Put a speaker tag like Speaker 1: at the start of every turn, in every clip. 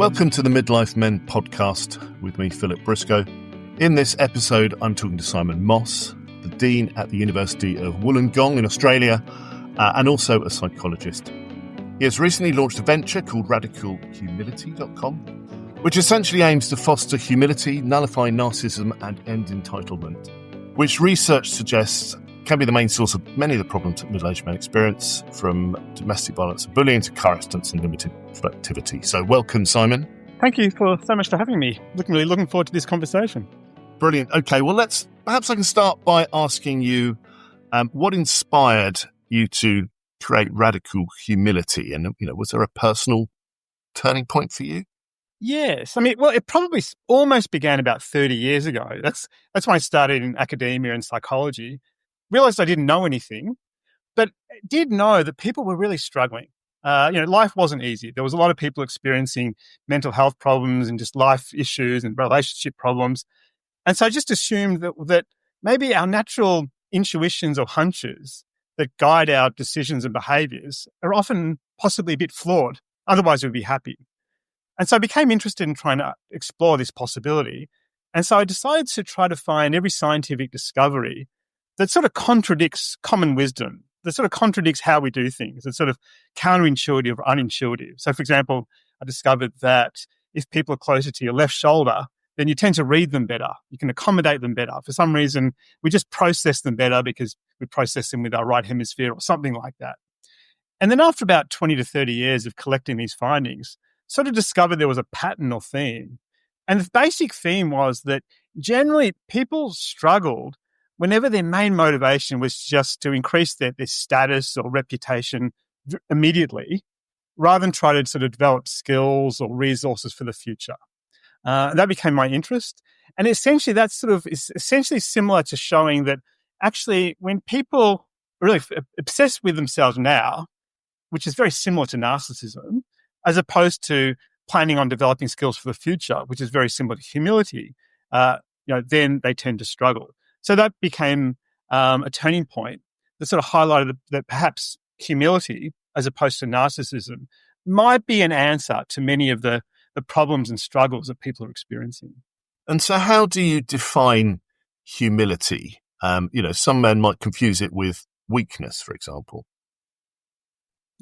Speaker 1: Welcome to the Midlife Men podcast with me, Philip Briscoe. In this episode, I'm talking to Simon Moss, the Dean at the University of Wollengong in Australia, and also a psychologist. He has recently launched a venture called radicalhumility.com, which essentially aims to foster humility, nullify narcissism, and end entitlement, which research suggests can be the main source of many of the problems that middle-aged men experience, from domestic violence and bullying to car accidents and limited productivity. So welcome, Simon.
Speaker 2: Thank you so much for having me. Really looking forward to this conversation.
Speaker 1: Brilliant. Okay, well, perhaps I can start by asking you what inspired you to create Radical Humility? And, was there a personal turning point for you?
Speaker 2: Yes. It probably almost began about 30 years ago. That's when I started in academia and psychology. Realized I didn't know anything, but did know that people were really struggling. Life wasn't easy. There was a lot of people experiencing mental health problems and just life issues and relationship problems. And so I just assumed that maybe our natural intuitions or hunches that guide our decisions and behaviors are often possibly a bit flawed. Otherwise, we'd be happy. And so I became interested in trying to explore this possibility. And so I decided to try to find every scientific discovery that sort of contradicts common wisdom, that sort of contradicts how we do things, that's sort of counterintuitive or unintuitive. So, for example, I discovered that if people are closer to your left shoulder, then you tend to read them better. You can accommodate them better. For some reason, we just process them better because we process them with our right hemisphere or something like that. And then after about 20 to 30 years of collecting these findings, sort of discovered there was a pattern or theme. And the basic theme was that generally people struggled whenever their main motivation was just to increase their status or reputation immediately, rather than try to sort of develop skills or resources for the future. That became my interest. And essentially, that sort of is essentially similar to showing that actually when people are really obsessed with themselves now, which is very similar to narcissism, as opposed to planning on developing skills for the future, which is very similar to humility, then they tend to struggle. So that became a turning point that sort of highlighted that perhaps humility, as opposed to narcissism, might be an answer to many of the problems and struggles that people are experiencing.
Speaker 1: And so how do you define humility? Some men might confuse it with weakness, for example.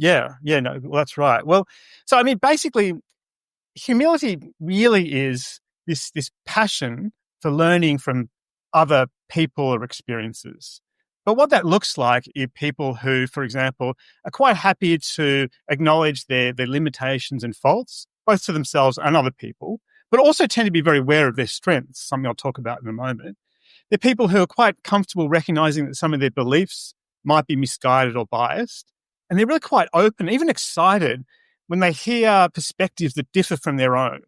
Speaker 2: Well, that's right. Well, so basically, humility really is this passion for learning from other people or experiences. But what that looks like is people who, for example, are quite happy to acknowledge their limitations and faults, both to themselves and other people, but also tend to be very aware of their strengths, something I'll talk about in a moment. They're people who are quite comfortable recognizing that some of their beliefs might be misguided or biased. And they're really quite open, even excited, when they hear perspectives that differ from their own.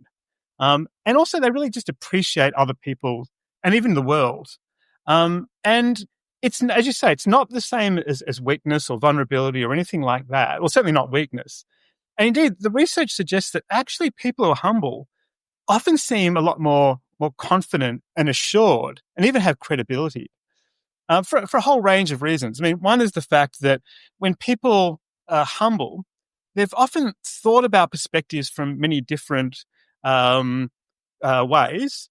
Speaker 2: And also they really just appreciate other people and even the world. And it's, as you say, it's not the same as weakness or vulnerability or anything like that. Well, certainly not weakness. And indeed, the research suggests that actually people who are humble often seem a lot more confident and assured and even have credibility for a whole range of reasons. One is the fact that when people are humble, they've often thought about perspectives from many different ways.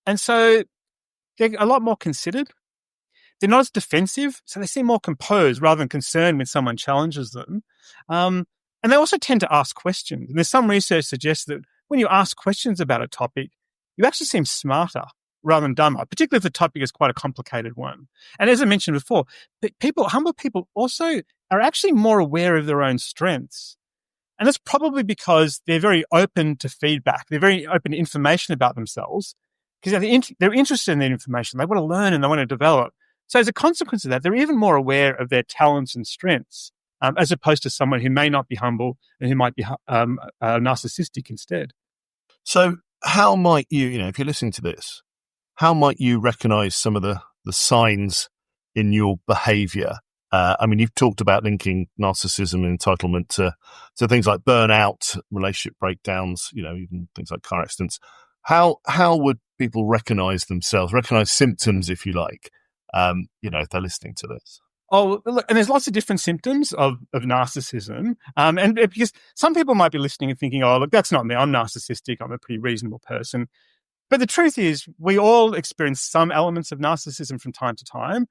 Speaker 2: And so they're a lot more considered. They're not as defensive, so they seem more composed rather than concerned when someone challenges them. And they also tend to ask questions. And there's some research suggests that when you ask questions about a topic, you actually seem smarter rather than dumber, particularly if the topic is quite a complicated one. And as I mentioned before, humble people also are actually more aware of their own strengths. And that's probably because they're very open to feedback. They're very open to information about themselves because they're interested in that information. They want to learn and they want to develop. So as a consequence of that, they're even more aware of their talents and strengths, as opposed to someone who may not be humble and who might be narcissistic instead.
Speaker 1: So how might you, if you're listening to this, how might you recognize some of the signs in your behavior? You've talked about linking narcissism and entitlement to things like burnout, relationship breakdowns, even things like car accidents. How would people recognize symptoms, if you like, if they're listening to this?
Speaker 2: Oh, look, and there's lots of different symptoms of narcissism. And because some people might be listening and thinking, oh, look, that's not me. I'm narcissistic. I'm a pretty reasonable person. But the truth is, we all experience some elements of narcissism from time to time.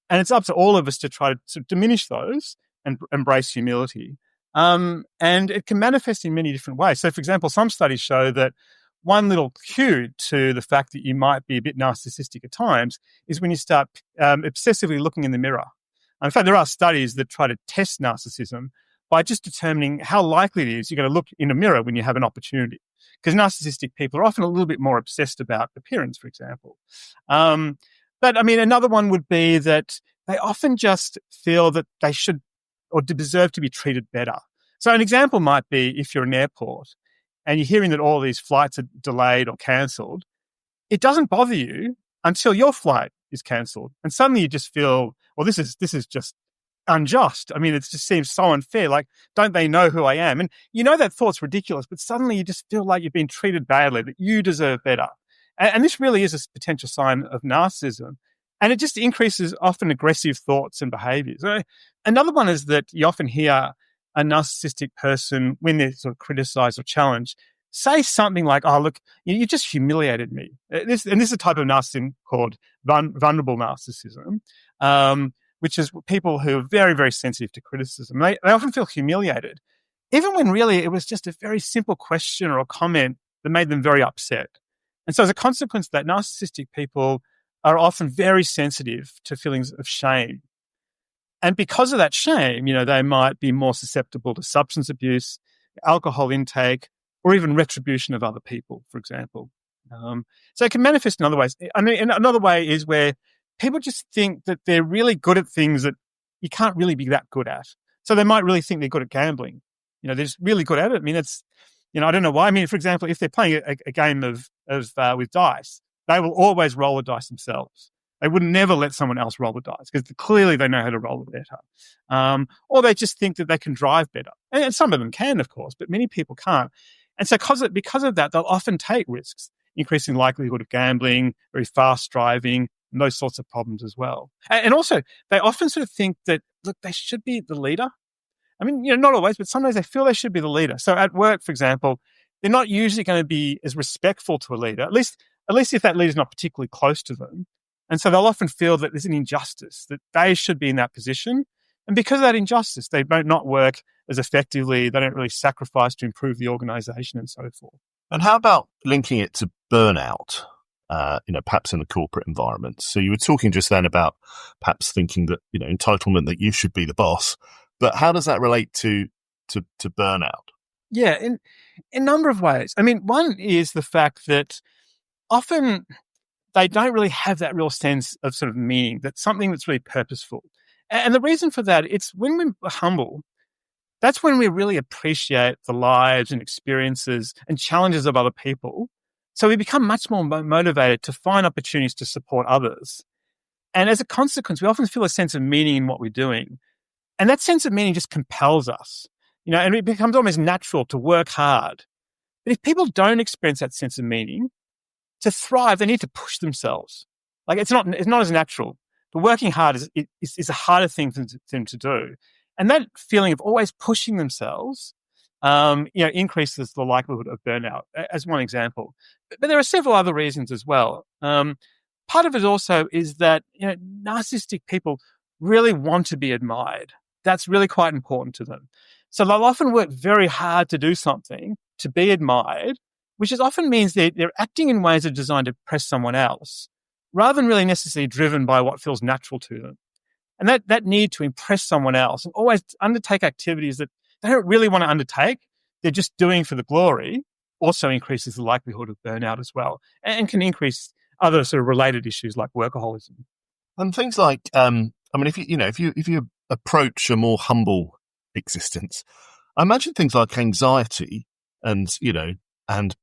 Speaker 2: And it's up to all of us to try to diminish those and embrace humility. And it can manifest in many different ways. So, for example, some studies show that one little cue to the fact that you might be a bit narcissistic at times is when you start obsessively looking in the mirror. In fact, there are studies that try to test narcissism by just determining how likely it is you're going to look in a mirror when you have an opportunity. Because narcissistic people are often a little bit more obsessed about appearance, for example. But I mean, another one would be that they often just feel that they should or deserve to be treated better. So an example might be if you're in an airport and you're hearing that all these flights are delayed or cancelled, it doesn't bother you until your flight is cancelled. And suddenly you just feel, well, this is just unjust. I mean, it just seems so unfair. Like, don't they know who I am? And you know that thought's ridiculous, but suddenly you just feel like you've been treated badly, that you deserve better. And this really is a potential sign of narcissism. And it just increases often aggressive thoughts and behaviors. Another one is that you often hear a narcissistic person, when they're sort of criticized or challenged, say something like, oh, look, you just humiliated me. This is a type of narcissism called vulnerable narcissism, which is people who are very, very sensitive to criticism. They often feel humiliated, even when really it was just a very simple question or a comment that made them very upset. And so as a consequence of that, narcissistic people are often very sensitive to feelings of shame. And because of that shame, they might be more susceptible to substance abuse, alcohol intake, or even retribution of other people, for example. So it can manifest in other ways. I mean, another way is where people just think that they're really good at things that you can't really be that good at. So they might really think they're good at gambling. They're just really good at it. I mean, it's, I don't know why. I mean, for example, if they're playing a game of with dice, they will always roll the dice themselves. They would never let someone else roll the dice because clearly they know how to roll it better. Or they just think that they can drive better. And some of them can, of course, but many people can't. And so because of that, they'll often take risks, increasing likelihood of gambling, very fast driving, and those sorts of problems as well. And also, they often sort of think that, look, they should be the leader. I mean, not always, but sometimes they feel they should be the leader. So at work, for example, they're not usually going to be as respectful to a leader, at least if that leader's not particularly close to them. And so they'll often feel that there's an injustice, that they should be in that position. And because of that injustice, they might not work as effectively. They don't really sacrifice to improve the organization and so forth.
Speaker 1: And how about linking it to burnout, perhaps in the corporate environment? So you were talking just then about perhaps thinking that, entitlement, that you should be the boss. But how does that relate to burnout?
Speaker 2: Yeah, in a number of ways. I mean, one is the fact that often they don't really have that real sense of sort of meaning, that's something that's really purposeful. And the reason for that, it's when we're humble, that's when we really appreciate the lives and experiences and challenges of other people. So we become much more motivated to find opportunities to support others. And as a consequence, we often feel a sense of meaning in what we're doing. And that sense of meaning just compels us, and it becomes almost natural to work hard. But if people don't experience that sense of meaning, to thrive, they need to push themselves. Like it's not as natural. But working hard is a harder thing for them to do. And that feeling of always pushing themselves, increases the likelihood of burnout, as one example. But there are several other reasons as well. Part of it also is that, narcissistic people really want to be admired. That's really quite important to them. So they'll often work very hard to do something, to be admired, which often means they're acting in ways that are designed to impress someone else, rather than really necessarily driven by what feels natural to them. And that need to impress someone else and always undertake activities that they don't really want to undertake, they're just doing for the glory, also increases the likelihood of burnout as well, and can increase other sort of related issues like workaholism.
Speaker 1: And things like, if you approach a more humble existence, I imagine things like anxiety and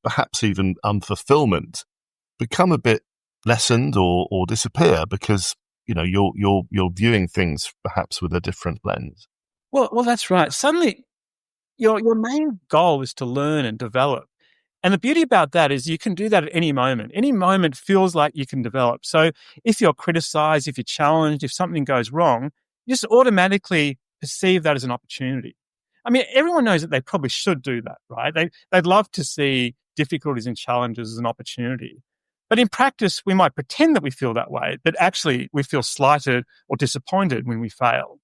Speaker 1: perhaps even unfulfillment become a bit lessened or disappear because, you're viewing things perhaps with a different lens.
Speaker 2: Well, that's right. Suddenly, your main goal is to learn and develop. And the beauty about that is you can do that at any moment. Any moment feels like you can develop. So if you're criticized, if you're challenged, if something goes wrong, you just automatically perceive that as an opportunity. I mean, everyone knows that they probably should do that, right? They'd love to see difficulties and challenges as an opportunity. But in practice, we might pretend that we feel that way, but actually we feel slighted or disappointed when we fail.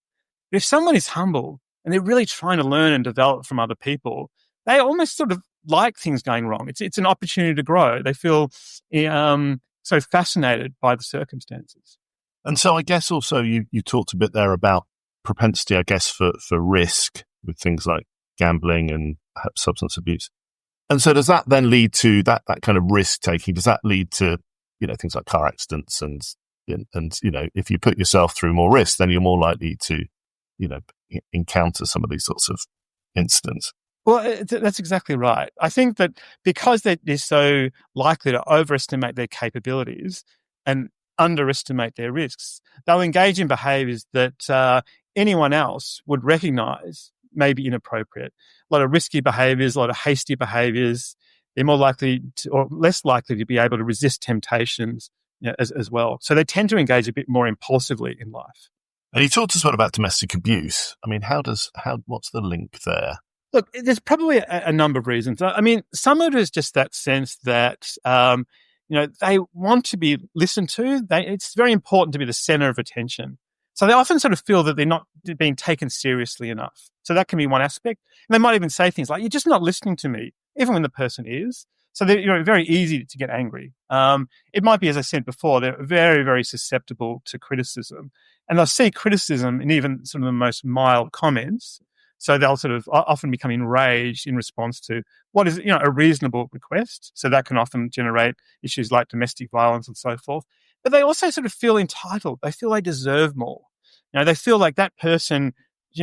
Speaker 2: But if someone is humble and they're really trying to learn and develop from other people, they almost sort of like things going wrong. It's an opportunity to grow. They feel so fascinated by the circumstances.
Speaker 1: And so I guess also you talked a bit there about propensity, I guess, for risk with things like gambling and perhaps substance abuse. And so does that then lead to that kind of risk taking? Does that lead to, things like car accidents and if you put yourself through more risk, then you're more likely to, encounter some of these sorts of incidents?
Speaker 2: Well, that's exactly right. I think that because they're so likely to overestimate their capabilities and underestimate their risks, they'll engage in behaviours that anyone else would recognise may be inappropriate. A lot of risky behaviours, a lot of hasty behaviours. They're more likely to, or less likely to be able to resist temptations as well. So they tend to engage a bit more impulsively in life.
Speaker 1: And you talked as well about domestic abuse. I mean, what's the link there?
Speaker 2: Look, there's probably a number of reasons. I mean, some of it is just that sense that, they want to be listened to. It's very important to be the center of attention. So they often sort of feel that they're not being taken seriously enough. So that can be one aspect. And they might even say things like, you're just not listening to me, even when the person is. So they're very easy to get angry. It might be, as I said before, they're very, very susceptible to criticism. And they'll see criticism in even sort of the most mild comments. So they'll sort of often become enraged in response to what is, a reasonable request. So that can often generate issues like domestic violence and so forth. But they also sort of feel entitled. They feel they deserve more. They feel like that person,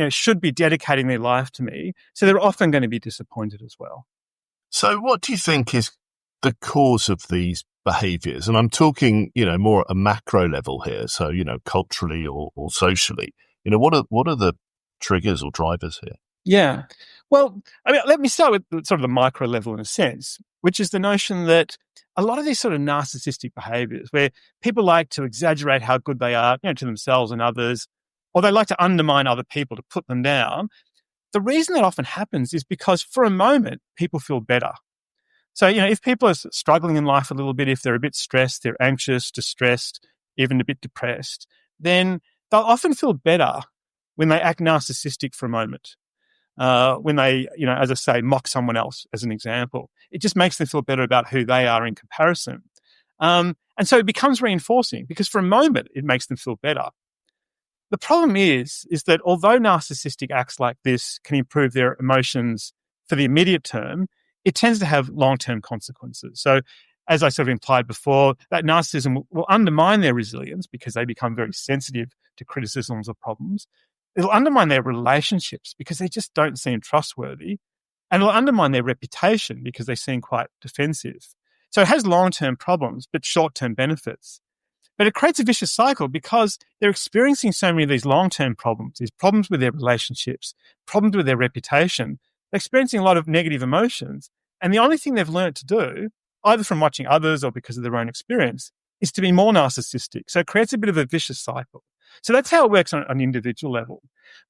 Speaker 2: should be dedicating their life to me. So they're often going to be disappointed as well.
Speaker 1: So what do you think is the cause of these behaviours? And I'm talking, more at a macro level here. So, culturally or socially, what are the triggers or drivers here?
Speaker 2: Yeah. Well, I mean, let me start with sort of the micro level in a sense, which is the notion that a lot of these sort of narcissistic behaviours where people like to exaggerate how good they are, to themselves and others, or they like to undermine other people to put them down. The reason that often happens is because for a moment, people feel better. So, if people are struggling in life a little bit, if they're a bit stressed, they're anxious, distressed, even a bit depressed, then they'll often feel better when they act narcissistic for a moment. When they, as I say, mock someone else as an example. It just makes them feel better about who they are in comparison. And so it becomes reinforcing because for a moment, it makes them feel better. The problem is that although narcissistic acts like this can improve their emotions for the immediate term, it tends to have long-term consequences. So as I sort of implied before, that narcissism will undermine their resilience because they become very sensitive to criticisms or problems. It'll undermine their relationships because they just don't seem trustworthy. And it'll undermine their reputation because they seem quite defensive. So it has long-term problems, but short-term benefits. But it creates a vicious cycle because they're experiencing so many of these long-term problems, these problems with their relationships, problems with their reputation. They're experiencing a lot of negative emotions. And the only thing they've learned to do, either from watching others or because of their own experience, is to be more narcissistic. So it creates a bit of a vicious cycle. So that's how it works on an individual level.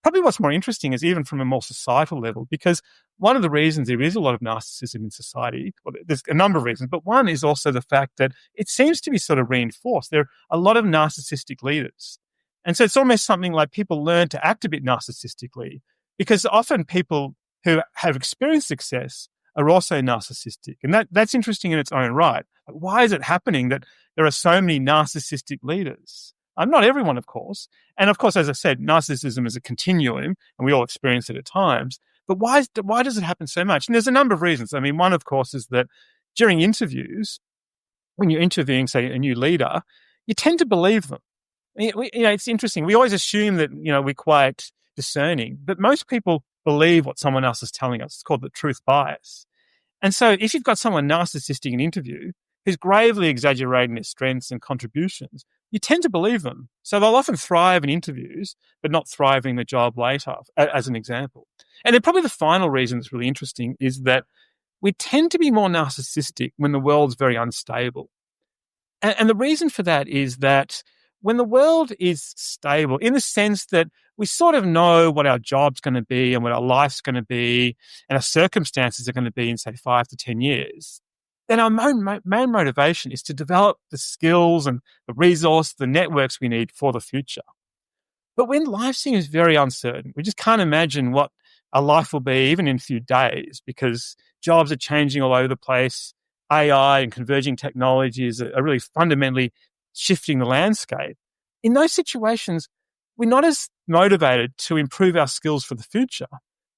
Speaker 2: Probably what's more interesting is even from a more societal level, because one of the reasons there is a lot of narcissism in society, well, there's a number of reasons, but one is also the fact that it seems to be sort of reinforced. There are a lot of narcissistic leaders. And so it's almost something like people learn to act a bit narcissistically because often people who have experienced success are also narcissistic. And that's interesting in its own right. Why is it happening that there are so many narcissistic leaders? Not everyone, of course. And of course, as I said, narcissism is a continuum and we all experience it at times. But why does it happen so much? And there's a number of reasons. I mean, one, of course, is that during interviews, when you're interviewing, say, a new leader, you tend to believe them. It's interesting. We always assume that, we're quite discerning, but most people believe what someone else is telling us. It's called the truth bias. And so if you've got someone narcissistic in an interview who's gravely exaggerating their strengths and contributions, you tend to believe them. So they'll often thrive in interviews, but not thrive in the job later, as an example. And then probably the final reason that's really interesting is that we tend to be more narcissistic when the world's very unstable. And the reason for that is that when the world is stable, in the sense that we sort of know what our job's going to be and what our life's going to be and our circumstances are going to be in, say, 5 to 10 years, then our main motivation is to develop the skills and the resource, the networks we need for the future. But when life seems very uncertain, we just can't imagine what our life will be even in a few days, because jobs are changing all over the place. AI and converging technologies are really fundamentally shifting the landscape. In those situations, we're not as motivated to improve our skills for the future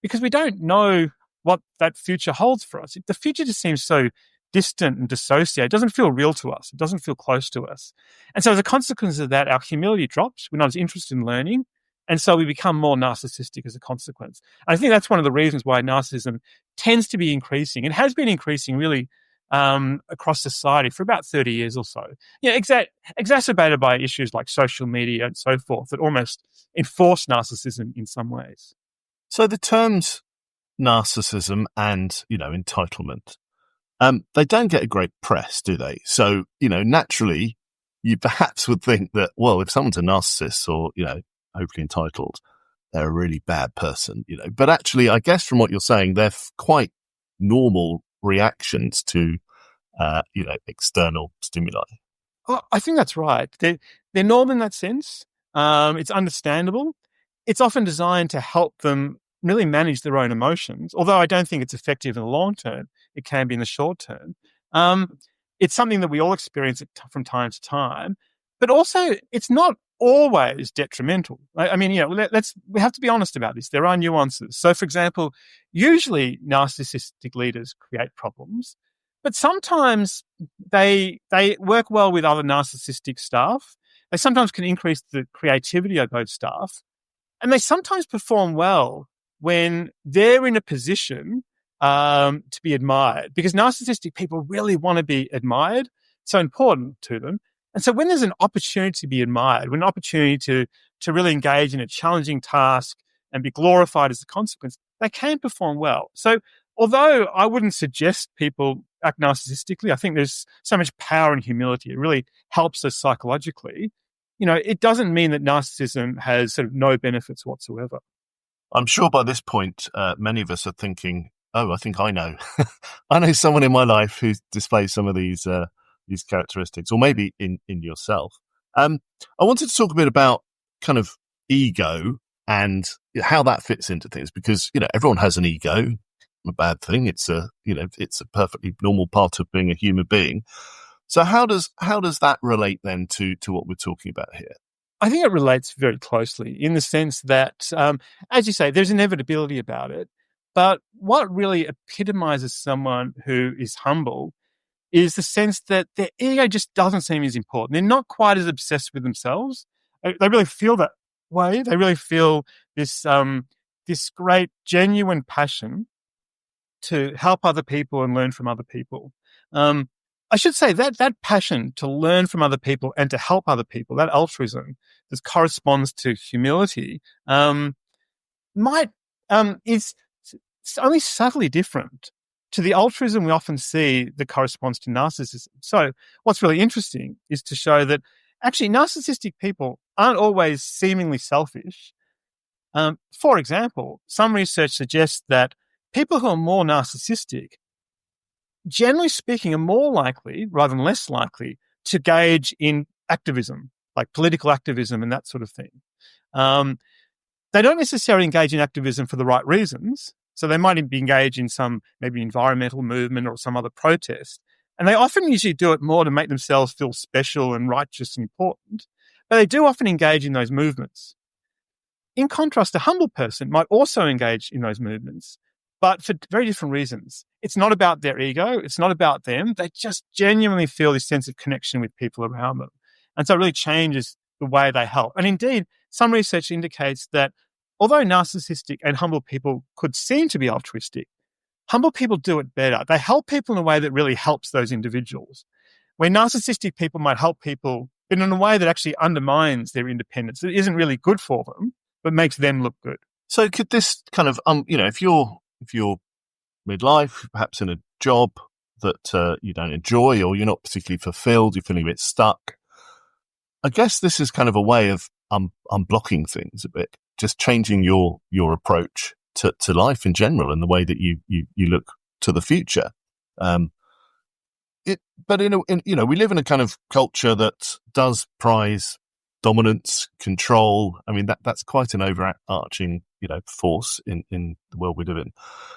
Speaker 2: because we don't know what that future holds for us. The future just seems so distant and dissociated. It doesn't feel real to us. It doesn't feel close to us. And so as a consequence of that, our humility drops. We're not as interested in learning. And so we become more narcissistic as a consequence. And I think that's one of the reasons why narcissism tends to be increasing. It has been increasing really across society for about 30 years or so. Yeah, exacerbated by issues like social media and so forth that almost enforce narcissism in some ways.
Speaker 1: So the terms narcissism and, entitlement, they don't get a great press, do they? So, naturally, you perhaps would think that, well, if someone's a narcissist or, hopefully entitled, they're a really bad person, But actually, I guess from what you're saying, they're quite normal reactions to, external stimuli.
Speaker 2: Oh, I think that's right. They're normal in that sense. It's understandable. It's often designed to help them really manage their own emotions, although I don't think it's effective in the long term. It can be in the short term. It's something that we all experience from time to time, but also it's not always detrimental. I mean, we have to be honest about this. There are nuances. So, for example, usually narcissistic leaders create problems, but sometimes they work well with other narcissistic staff. They sometimes can increase the creativity of those staff, and they sometimes perform well when they're in a position to be admired, because narcissistic people really want to be admired. It's so important to them. And so when there's an opportunity to be admired, when an opportunity to really engage in a challenging task and be glorified as a consequence, they can perform well. So although I wouldn't suggest people act narcissistically, I think there's so much power in humility. It really helps us psychologically. It doesn't mean that narcissism has sort of no benefits whatsoever.
Speaker 1: I'm sure by this point, many of us are thinking, oh, I think I know. I know someone in my life who displays some of these characteristics, or maybe in yourself. I wanted to talk a bit about kind of ego and how that fits into things, because, everyone has an ego. A bad thing. It's a perfectly normal part of being a human being. So how does that relate then to what we're talking about here?
Speaker 2: I think it relates very closely in the sense that, as you say, there's inevitability about it. But what really epitomizes someone who is humble is the sense that their ego just doesn't seem as important. They're not quite as obsessed with themselves. They really feel that way. They really feel this great, genuine passion to help other people and learn from other people. I should say that passion to learn from other people and to help other people, that altruism that corresponds to humility, is only subtly different to the altruism we often see that corresponds to narcissism. So what's really interesting is to show that actually narcissistic people aren't always seemingly selfish. For example, some research suggests that people who are more narcissistic, generally speaking, are more likely, rather than less likely, to engage in activism, like political activism and that sort of thing. They don't necessarily engage in activism for the right reasons. So they might be engaged in some maybe environmental movement or some other protest. And they often usually do it more to make themselves feel special and righteous and important. But they do often engage in those movements. In contrast, a humble person might also engage in those movements, but for very different reasons. It's not about their ego. It's not about them. They just genuinely feel this sense of connection with people around them. And so it really changes the way they help. And indeed, some research indicates that although narcissistic and humble people could seem to be altruistic, humble people do it better. They help people in a way that really helps those individuals. Where narcissistic people might help people, but in a way that actually undermines their independence. It isn't really good for them, but makes them look good.
Speaker 1: So could this kind of, if you're midlife, perhaps in a job that you don't enjoy, or you're not particularly fulfilled, you're feeling a bit stuck, I guess this is kind of a way of unblocking things a bit, just changing your approach to life in general and the way that you look to the future. But we live in a kind of culture that does prize dominance, control. I mean, that's quite an overarching, force in the world we live in.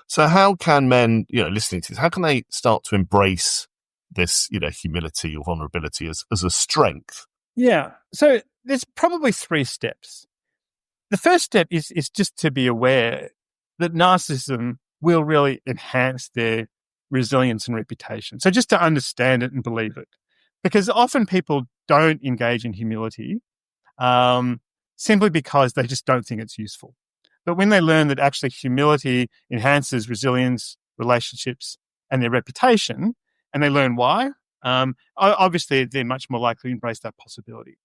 Speaker 1: So how can men, listening to this, how can they start to embrace this, humility or vulnerability as a strength?
Speaker 2: Yeah. So there's probably 3 steps. The first step is just to be aware that narcissism will really enhance their resilience and reputation. So just to understand it and believe it. Because often people don't engage in humility simply because they just don't think it's useful. But when they learn that actually humility enhances resilience, relationships, and their reputation, and they learn why, obviously they're much more likely to embrace that possibility.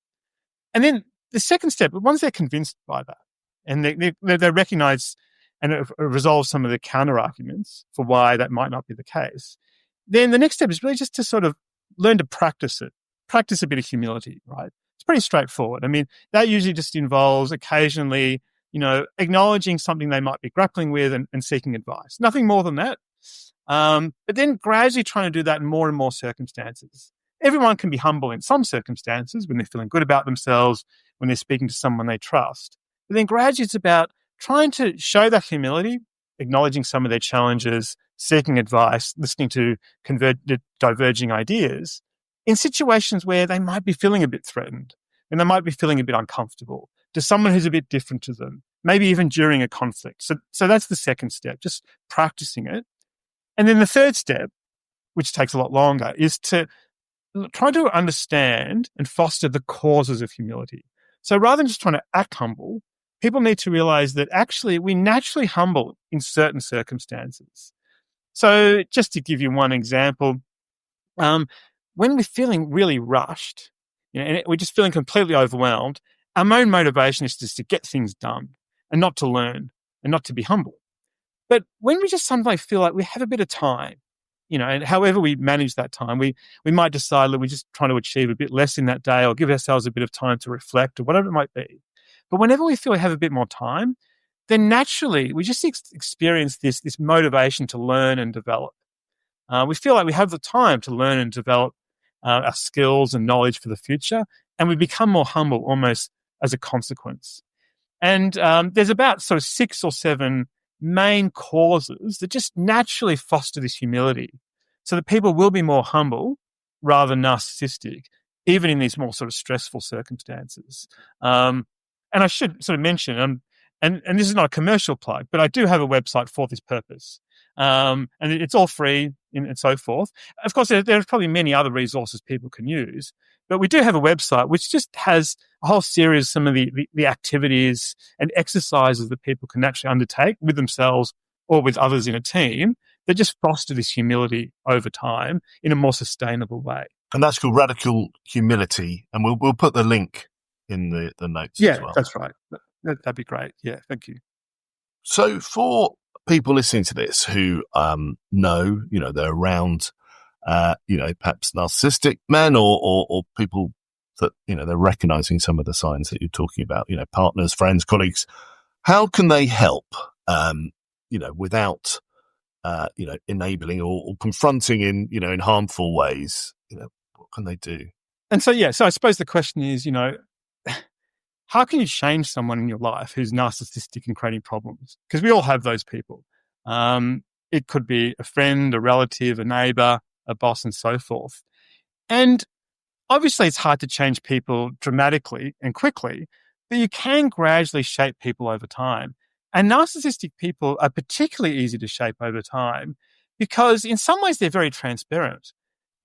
Speaker 2: And then the second step, once they're convinced by that, and they recognize and resolve some of the counter arguments for why that might not be the case, then the next step is really just to sort of learn to practice it, practice a bit of humility, right? It's pretty straightforward. I mean, that usually just involves occasionally, acknowledging something they might be grappling with and seeking advice. Nothing more than that. But then gradually trying to do that in more and more circumstances. Everyone can be humble in some circumstances when they're feeling good about themselves, when they're speaking to someone they trust. But then gradually it's about trying to show that humility, acknowledging some of their challenges, seeking advice, listening to diverging ideas in situations where they might be feeling a bit threatened and they might be feeling a bit uncomfortable to someone who's a bit different to them, maybe even during a conflict. So that's the second step, just practicing it. And then the third step, which takes a lot longer, is to try to understand and foster the causes of humility. So rather than just trying to act humble, people need to realize that actually we're naturally humble in certain circumstances. So just to give you one example, when we're feeling really rushed, and we're just feeling completely overwhelmed, our main motivation is just to get things done and not to learn and not to be humble. But when we just sometimes feel like we have a bit of time, and however we manage that time, we might decide that we're just trying to achieve a bit less in that day or give ourselves a bit of time to reflect or whatever it might be. But whenever we feel we have a bit more time, then naturally we just experience this motivation to learn and develop. We feel like we have the time to learn and develop our skills and knowledge for the future, and we become more humble almost as a consequence. And there's about sort of 6 or 7 main causes that just naturally foster this humility so that people will be more humble rather than narcissistic, even in these more sort of stressful circumstances. And I should sort of mention, and this is not a commercial plug, but I do have a website for this purpose. And it's all free and so forth. Of course, there are probably many other resources people can use, but we do have a website which just has a whole series of some of the activities and exercises that people can actually undertake with themselves or with others in a team that just foster this humility over time in a more sustainable way.
Speaker 1: And that's called Radical Humility. And we'll put the link in the notes as well.
Speaker 2: Yeah, that's right. That'd be great. Yeah, thank you.
Speaker 1: So for people listening to this who know, they're around, perhaps narcissistic men or people that, they're recognizing some of the signs that you're talking about, partners, friends, colleagues, how can they help, without, enabling or confronting in harmful ways? What can they do?
Speaker 2: And so I suppose the question is, how can you change someone in your life who's narcissistic and creating problems? Because we all have those people. It could be a friend, a relative, a neighbor, a boss, and so forth. And obviously, it's hard to change people dramatically and quickly, but you can gradually shape people over time. And narcissistic people are particularly easy to shape over time because in some ways, they're very transparent.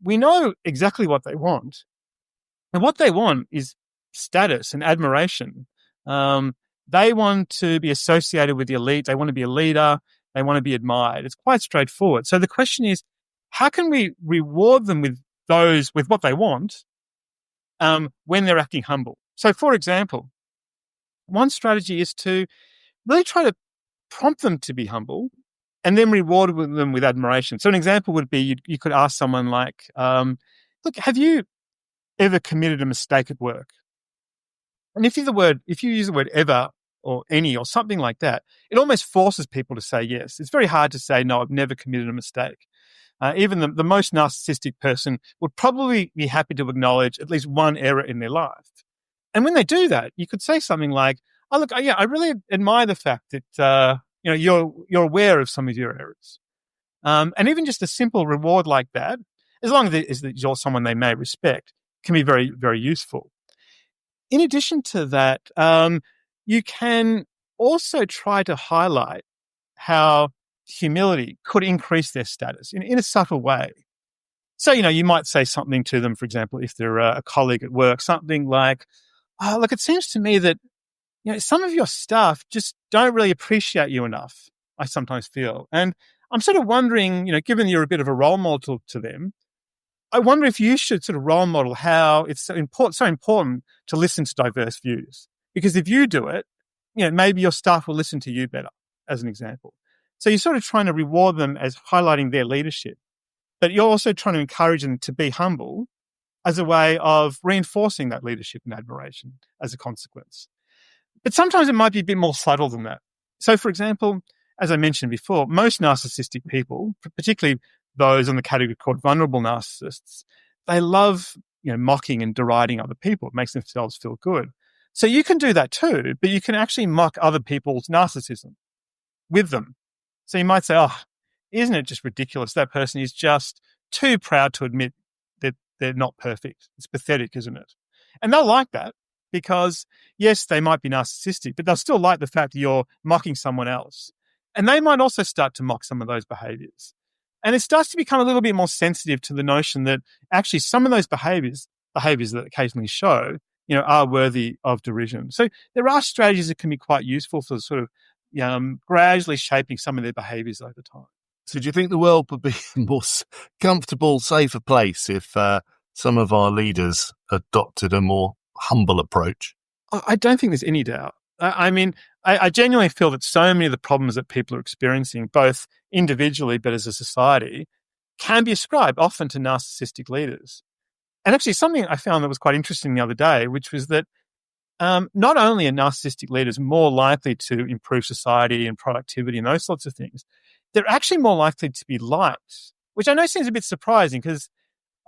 Speaker 2: We know exactly what they want. And what they want is status and admiration. They want to be associated with the elite. They want to be a leader. They want to be admired. It's quite straightforward. So the question is, how can we reward them with what they want when they're acting humble? So, for example, one strategy is to really try to prompt them to be humble and then reward them with admiration. So an example would be you could ask someone like, look, have you ever committed a mistake at work? And if you use the word ever or any or something like that, it almost forces people to say yes. It's very hard to say, no, I've never committed a mistake. Even the most narcissistic person would probably be happy to acknowledge at least one error in their life. And when they do that, you could say something like, "Oh, look, yeah, I really admire the fact that you're aware of some of your errors." And even just a simple reward like that, as long as you're someone they may respect, can be very, very useful. In addition to that, you can also try to highlight how humility could increase their status in a subtle way. So, you might say something to them, for example, if they're a colleague at work, something like, "Oh, look, it seems to me that some of your staff just don't really appreciate you enough, I sometimes feel. And I'm sort of wondering, given you're a bit of a role model to them, I wonder if you should sort of role model how it's so important to listen to diverse views. Because if you do it, maybe your staff will listen to you better," as an example. So you're sort of trying to reward them as highlighting their leadership, but you're also trying to encourage them to be humble as a way of reinforcing that leadership and admiration as a consequence. But sometimes it might be a bit more subtle than that. So, for example, as I mentioned before, most narcissistic people, particularly those in the category called vulnerable narcissists, they love mocking and deriding other people. It makes themselves feel good. So you can do that too, but you can actually mock other people's narcissism with them. So you might say, "Oh, isn't it just ridiculous? That person is just too proud to admit that they're not perfect. It's pathetic, isn't it?" And they'll like that because, yes, they might be narcissistic, but they'll still like the fact that you're mocking someone else. And they might also start to mock some of those behaviors. And it starts to become a little bit more sensitive to the notion that actually some of those behaviors that occasionally show, are worthy of derision. So there are strategies that can be quite useful for sort of gradually shaping some of their behaviors over time.
Speaker 1: So do you think the world would be a more comfortable, safer place if some of our leaders adopted a more humble approach?
Speaker 2: I don't think there's any doubt. I genuinely feel that so many of the problems that people are experiencing, both individually but as a society, can be ascribed often to narcissistic leaders. And actually something I found that was quite interesting the other day, which was that not only are narcissistic leaders more likely to improve society and productivity and those sorts of things, they're actually more likely to be liked, which I know seems a bit surprising because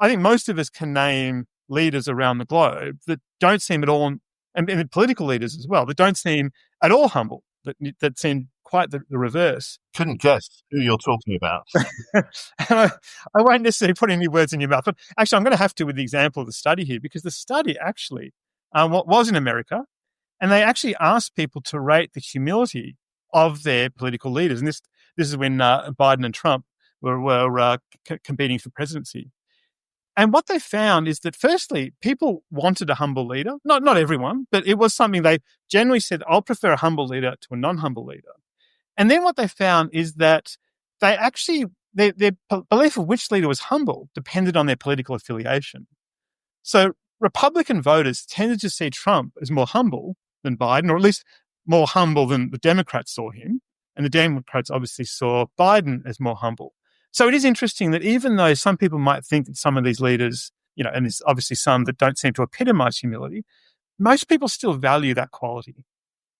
Speaker 2: I think most of us can name leaders around the globe that don't seem at all, and political leaders as well, that don't seem at all humble, that seem quite the reverse.
Speaker 1: Couldn't guess who you're talking about.
Speaker 2: And I won't necessarily put any words in your mouth, but actually I'm going to have to with the example of the study here, because the study actually was in America, and they actually asked people to rate the humility of their political leaders. And this is when Biden and Trump were competing for presidency. And what they found is that, firstly, people wanted a humble leader. Not everyone, but it was something they generally said, "I'll prefer a humble leader to a non-humble leader." And then what they found is that they actually, their belief of which leader was humble depended on their political affiliation. So Republican voters tended to see Trump as more humble than Biden, or at least more humble than the Democrats saw him. And the Democrats obviously saw Biden as more humble. So it is interesting that even though some people might think that some of these leaders, and there's obviously some that don't seem to epitomize humility, most people still value that quality.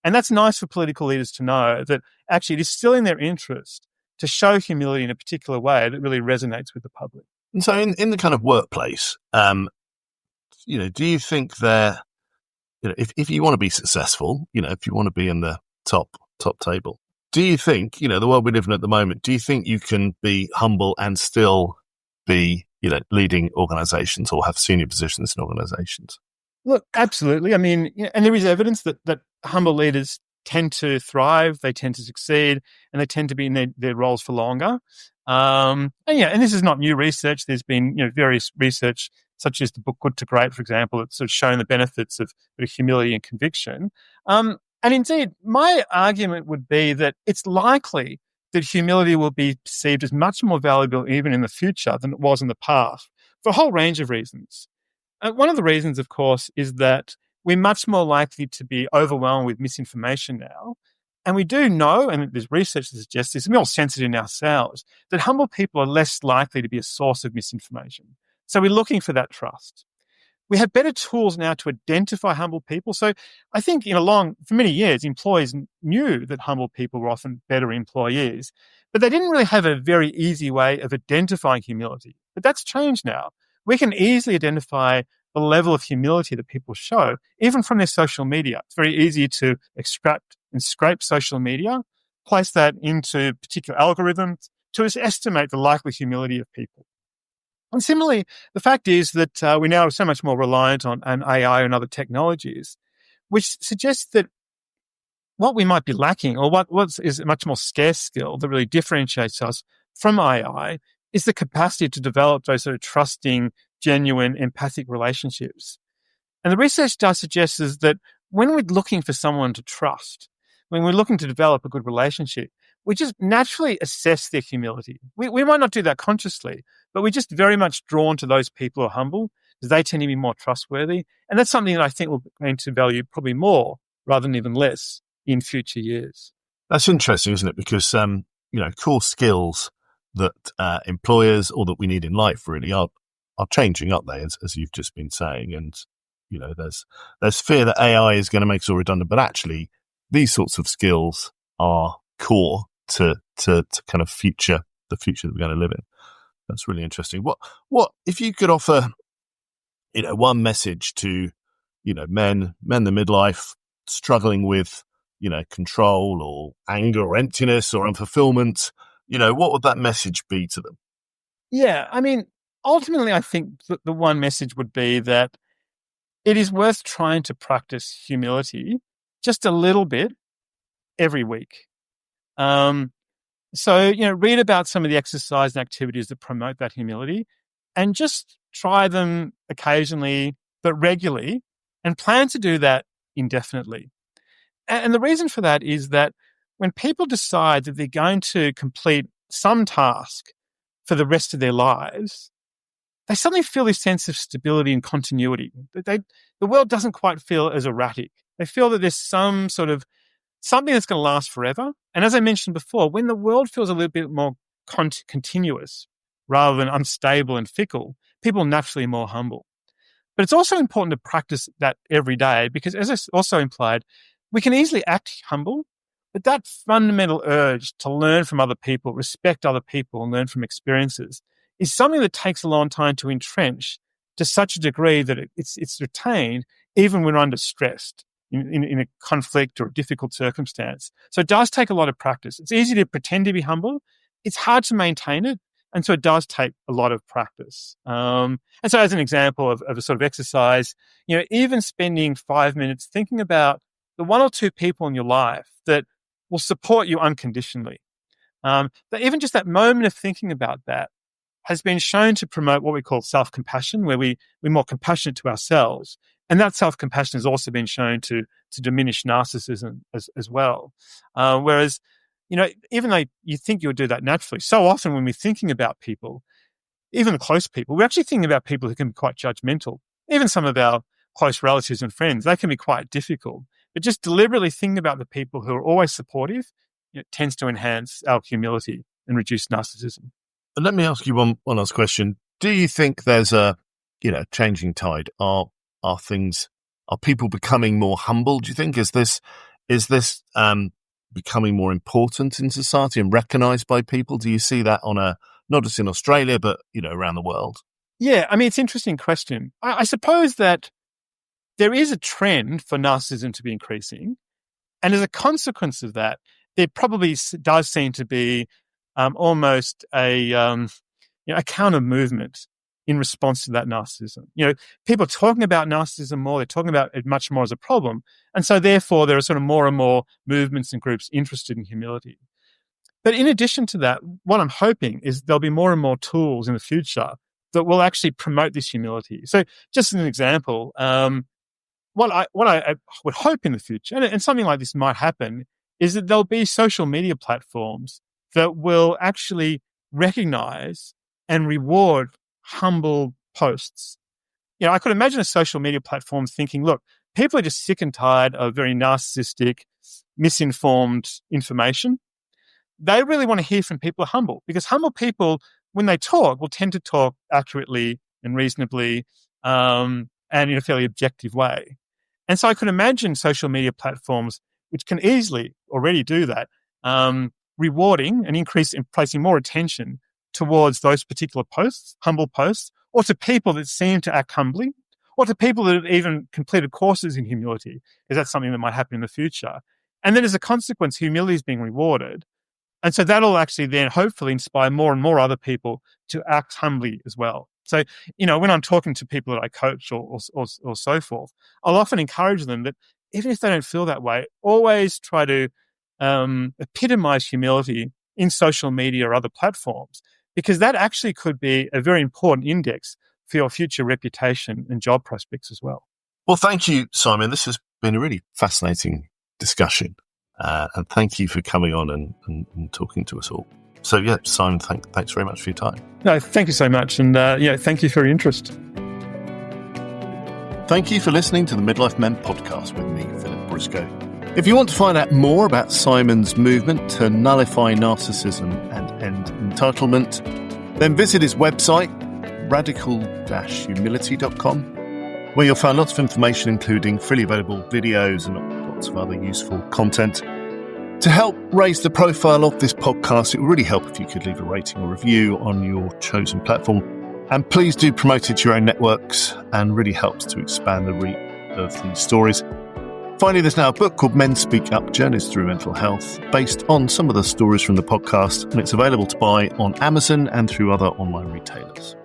Speaker 2: And that's nice for political leaders to know that actually it is still in their interest to show humility in a particular way that really resonates with the public.
Speaker 1: And so in the kind of workplace, do you think if you want to be successful, if you want to be in the top table, do you think, the world we live in at the moment, do you think you can be humble and still be, leading organizations or have senior positions in organizations?
Speaker 2: Look, absolutely. And there is evidence that humble leaders tend to thrive, they tend to succeed, and they tend to be in their roles for longer. And this is not new research. There's been, various research, such as the book Good to Great, for example, that's sort of shown the benefits of humility and conviction. And indeed, my argument would be that it's likely that humility will be perceived as much more valuable even in the future than it was in the past, for a whole range of reasons. One of the reasons, of course, is that we're much more likely to be overwhelmed with misinformation now. And we do know, and there's research that suggests this, and we all sense it in ourselves, that humble people are less likely to be a source of misinformation. So we're looking for that trust. we have better tools now to identify humble people. So I think for many years, employers knew that humble people were often better employees, but they didn't really have a very easy way of identifying humility. But that's changed now. We can easily identify the level of humility that people show, even from their social media. It's very easy to extract and scrape social media, place that into particular algorithms to estimate the likely humility of people. And similarly, the fact is that we now are so much more reliant on AI and other technologies, which suggests that what we might be lacking, or what is a much more scarce skill that really differentiates us from AI, is the capacity to develop those sort of trusting, genuine, empathic relationships. And the research does suggest is that when we're looking for someone to trust, when we're looking to develop a good relationship, we just naturally assess their humility. We might not do that consciously, but we're just very much drawn to those people who are humble because they tend to be more trustworthy. And that's something that I think we're going to value probably more rather than even less in future years.
Speaker 1: That's interesting, isn't it? Because, core skills that employers or that we need in life really are changing, aren't they, as you've just been saying? And, there's fear that AI is going to make us all redundant, but actually these sorts of skills are core to kind of the future that we're going to live in. That's really interesting. What if you could offer, one message to, men the midlife struggling with, control or anger or emptiness or unfulfillment, what would that message be to them?
Speaker 2: Yeah, I mean, ultimately, I think that the one message would be that it is worth trying to practice humility just a little bit every week. So, read about some of the exercise and activities that promote that humility and just try them occasionally, but regularly, and plan to do that indefinitely. And the reason for that is that when people decide that they're going to complete some task for the rest of their lives, they suddenly feel this sense of stability and continuity. The world doesn't quite feel as erratic. They feel that there's some sort of something that's going to last forever. And as I mentioned before, when the world feels a little bit more continuous rather than unstable and fickle, people are naturally more humble. But it's also important to practice that every day because, as I also implied, we can easily act humble, but that fundamental urge to learn from other people, respect other people, and learn from experiences is something that takes a long time to entrench to such a degree that it's retained even when we're under stress in a conflict or a difficult circumstance. So it does take a lot of practice. It's easy to pretend to be humble. It's hard to maintain it. And so it does take a lot of practice. And so as an example of a sort of exercise, even spending 5 minutes thinking about the one or two people in your life that will support you unconditionally. But even just that moment of thinking about that has been shown to promote what we call self-compassion, where we're more compassionate to ourselves. And that self-compassion has also been shown to diminish narcissism as well. Whereas, even though you think you'll do that naturally, so often when we're thinking about people, even the close people, we're actually thinking about people who can be quite judgmental. Even some of our close relatives and friends, they can be quite difficult. But just deliberately thinking about the people who are always supportive, tends to enhance our humility and reduce narcissism.
Speaker 1: And let me ask you one last question. Do you think there's a, changing tide? Are people becoming more humble? Do you think is this becoming more important in society and recognised by people? Do you see that not just in Australia, but, around the world?
Speaker 2: Yeah, I mean, it's an interesting question. I suppose that there is a trend for narcissism to be increasing. And as a consequence of that, there probably does seem to be almost a counter movement in response to that narcissism. People are talking about narcissism more, they're talking about it much more as a problem. And so therefore, there are sort of more and more movements and groups interested in humility. But in addition to that, what I'm hoping is there'll be more and more tools in the future that will actually promote this humility. So just as an example, what I would hope in the future, and something like this might happen, is that there'll be social media platforms that will actually recognize and reward humble posts. I could imagine a social media platform thinking, look, people are just sick and tired of very narcissistic, misinformed information. They really want to hear from people who are humble, because humble people, when they talk, will tend to talk accurately and reasonably, and and in a fairly objective way. And so I could imagine social media platforms, which can easily already do that, rewarding and placing more attention towards those particular posts, humble posts, or to people that seem to act humbly, or to people that have even completed courses in humility. Is that something that might happen in the future? And then as a consequence, humility is being rewarded. And so that'll actually then hopefully inspire more and more other people to act humbly as well. So, when I'm talking to people that I coach or so forth, I'll often encourage them that even if they don't feel that way, always try to epitomize humility in social media or other platforms, because that actually could be a very important index for your future reputation and job prospects as well.
Speaker 1: Well, thank you, Simon. This has been a really fascinating discussion. And thank you for coming on and talking to us all. So, yeah, Simon, thanks very much for your time.
Speaker 2: No, thank you so much. And, thank you for your interest.
Speaker 1: Thank you for listening to the Midlife Men podcast with me, Philip Briscoe. If you want to find out more about Simon's movement to nullify narcissism and end entitlement, then visit his website, radical-humility.com, where you'll find lots of information, including freely available videos and lots of other useful content. To help raise the profile of this podcast, it would really help if you could leave a rating or review on your chosen platform. And please do promote it to your own networks, and really helps to expand the reach of these stories. Finally, there's now a book called Men Speak Up, Journeys Through Mental Health, based on some of the stories from the podcast, and it's available to buy on Amazon and through other online retailers.